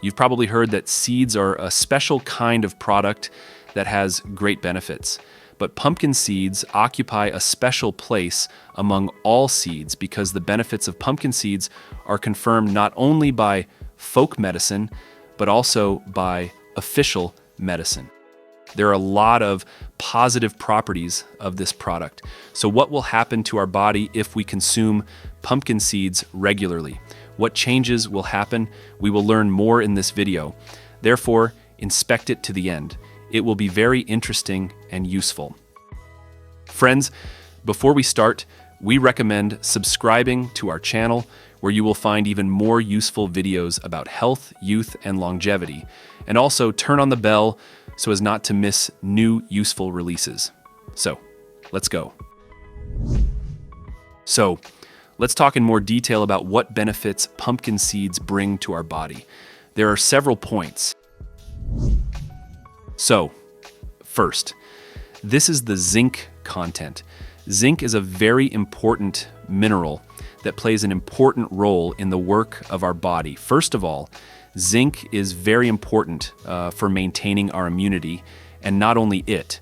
You've probably heard that seeds are a special kind of product that has great benefits. But pumpkin seeds occupy a special place among all seeds because the benefits of pumpkin seeds are confirmed not only by folk medicine, but also by official medicine. There are a lot of positive properties of this product. So what will happen to our body if we consume pumpkin seeds regularly? What changes will happen? We will learn more in this video. Therefore, inspect it to the end. It will be very interesting and useful. Friends, before we start, we recommend subscribing to our channel, where you will find even more useful videos about health, youth, and longevity. And also turn on the bell so as not to miss new useful releases. So, let's go. So, let's talk in more detail about what benefits pumpkin seeds bring to our body. There are several points. So, first, this is the zinc content. Zinc is a very important mineral that plays an important role in the work of our body. First of all, zinc is very important for maintaining our immunity, and not only it.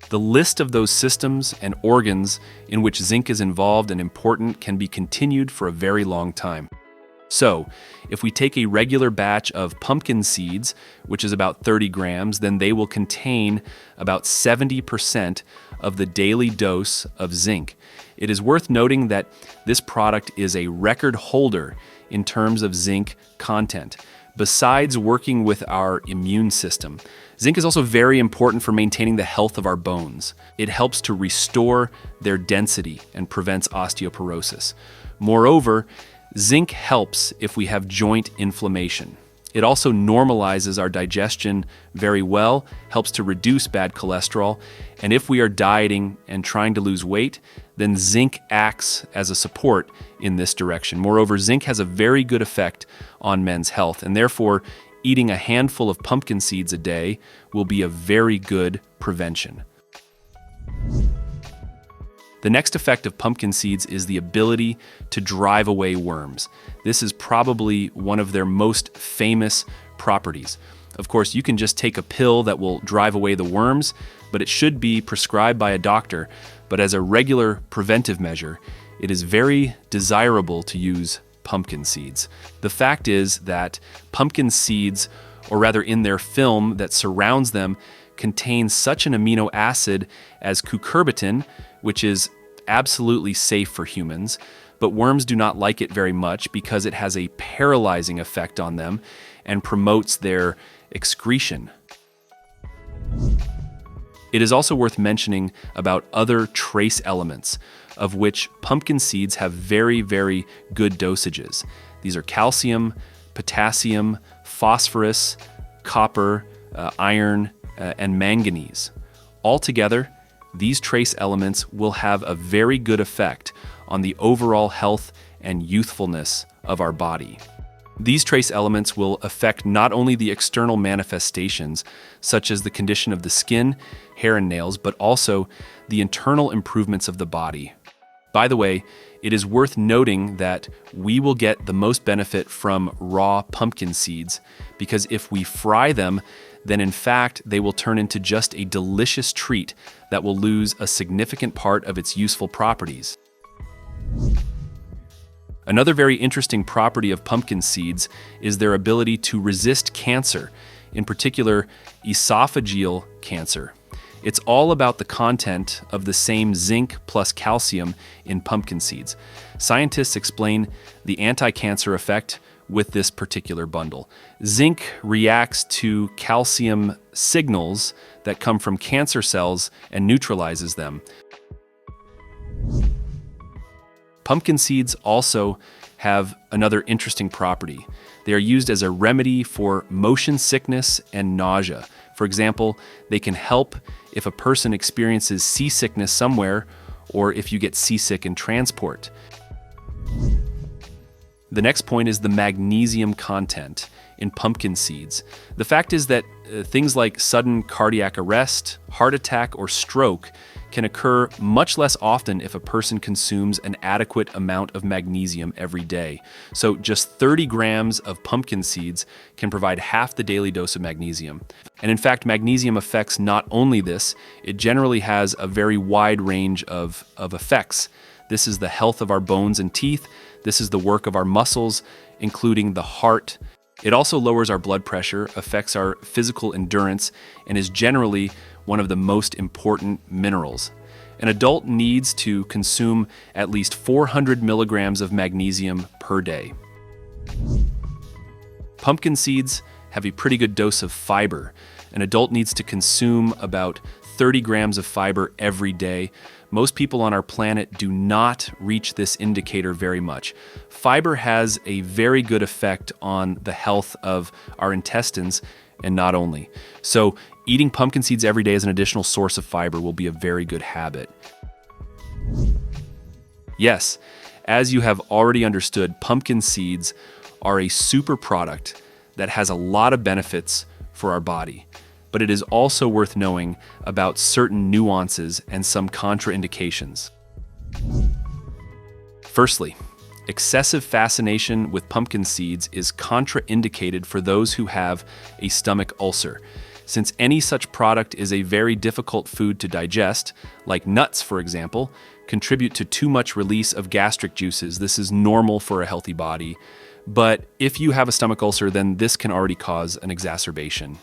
The list of those systems and organs in which zinc is involved and important can be continued for a very long time. So, if we take a regular batch of pumpkin seeds, which is about 30 grams, then they will contain about 70% of the daily dose of zinc. It is worth noting that this product is a record holder in terms of zinc content. Besides working with our immune system, zinc is also very important for maintaining the health of our bones. It helps to restore their density and prevents osteoporosis. Moreover, zinc helps if we have joint inflammation. It also normalizes our digestion very well, helps to reduce bad cholesterol, and if we are dieting and trying to lose weight, then zinc acts as a support in this direction. Moreover, zinc has a very good effect on men's health, and therefore, eating a handful of pumpkin seeds a day will be a very good prevention. The next effect of pumpkin seeds is the ability to drive away worms. This is probably one of their most famous properties. Of course, you can just take a pill that will drive away the worms, but it should be prescribed by a doctor. But as a regular preventive measure, it is very desirable to use pumpkin seeds. The fact is that pumpkin seeds, or rather in their film that surrounds them, contains such an amino acid as cucurbitacin, which is absolutely safe for humans, but worms do not like it very much because it has a paralyzing effect on them and promotes their excretion. It is also worth mentioning about other trace elements, of which pumpkin seeds have very, very good dosages. These are calcium, potassium, phosphorus, copper, iron, and manganese. Altogether, these trace elements will have a very good effect on the overall health and youthfulness of our body. These trace elements will affect not only the external manifestations, such as the condition of the skin, hair, and nails, but also the internal improvements of the body. By the way, it is worth noting that we will get the most benefit from raw pumpkin seeds, because if we fry them, then in fact they will turn into just a delicious treat that will lose a significant part of its useful properties. Another very interesting property of pumpkin seeds is their ability to resist cancer, in particular esophageal cancer. It's all about the content of the same zinc plus calcium in pumpkin seeds. Scientists explain the anti-cancer effect with this particular bundle. Zinc reacts to calcium signals that come from cancer cells and neutralizes them. Pumpkin seeds also have another interesting property. They are used as a remedy for motion sickness and nausea. For example, they can help if a person experiences seasickness somewhere, or if you get seasick in transport. The next point is the magnesium content in pumpkin seeds. The fact is that things like sudden cardiac arrest, heart attack, or stroke can occur much less often if a person consumes an adequate amount of magnesium every day. So just 30 grams of pumpkin seeds can provide half the daily dose of magnesium. And in fact, magnesium affects not only this, it generally has a very wide range of effects. This is the health of our bones and teeth. This is the work of our muscles, including the heart. It also lowers our blood pressure, affects our physical endurance, and is generally one of the most important minerals. An adult needs to consume at least 400 milligrams of magnesium per day. Pumpkin seeds have a pretty good dose of fiber. An adult needs to consume about 30 grams of fiber every day. Most people on our planet do not reach this indicator very much. Fiber has a very good effect on the health of our intestines, and not only. So eating pumpkin seeds every day as an additional source of fiber will be a very good habit. Yes, as you have already understood, pumpkin seeds are a super product that has a lot of benefits for our body. But it is also worth knowing about certain nuances and some contraindications. Firstly, excessive fascination with pumpkin seeds is contraindicated for those who have a stomach ulcer. Since any such product is a very difficult food to digest, like nuts, for example, contribute to too much release of gastric juices. This is normal for a healthy body. But if you have a stomach ulcer, then this can already cause an exacerbation.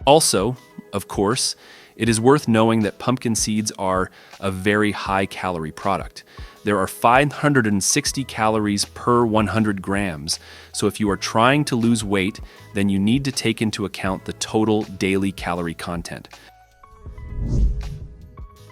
Also, of course, it is worth knowing that pumpkin seeds are a very high-calorie product. There are 560 calories per 100 grams, so if you are trying to lose weight, then you need to take into account the total daily calorie content.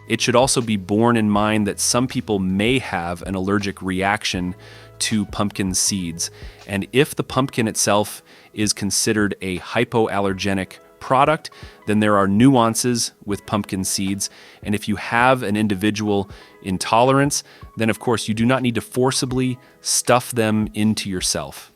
It should also be borne in mind that some people may have an allergic reaction to pumpkin seeds, and if the pumpkin itself is considered a hypoallergenic product, then there are nuances with pumpkin seeds, and if you have an individual intolerance, then of course you do not need to forcibly stuff them into yourself.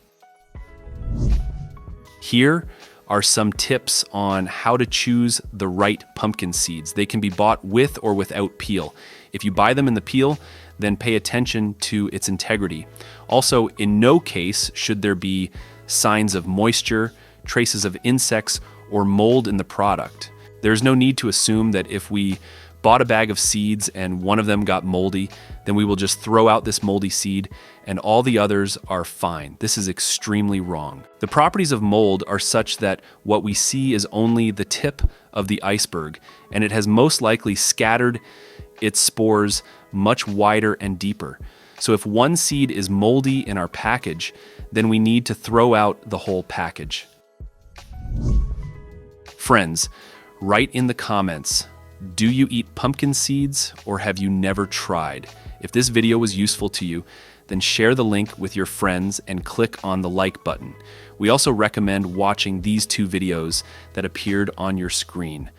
Here are some tips on how to choose the right pumpkin seeds. They can be bought with or without peel. If you buy them in the peel, then pay attention to its integrity. Also, in no case should there be signs of moisture, traces of insects, or mold in the product. There's no need to assume that if we bought a bag of seeds and one of them got moldy, then we will just throw out this moldy seed and all the others are fine. This is extremely wrong. The properties of mold are such that what we see is only the tip of the iceberg, and it has most likely scattered its spores much wider and deeper. So if one seed is moldy in our package, then we need to throw out the whole package. Friends, write in the comments, do you eat pumpkin seeds or have you never tried? If this video was useful to you, then share the link with your friends and click on the like button. We also recommend watching these two videos that appeared on your screen.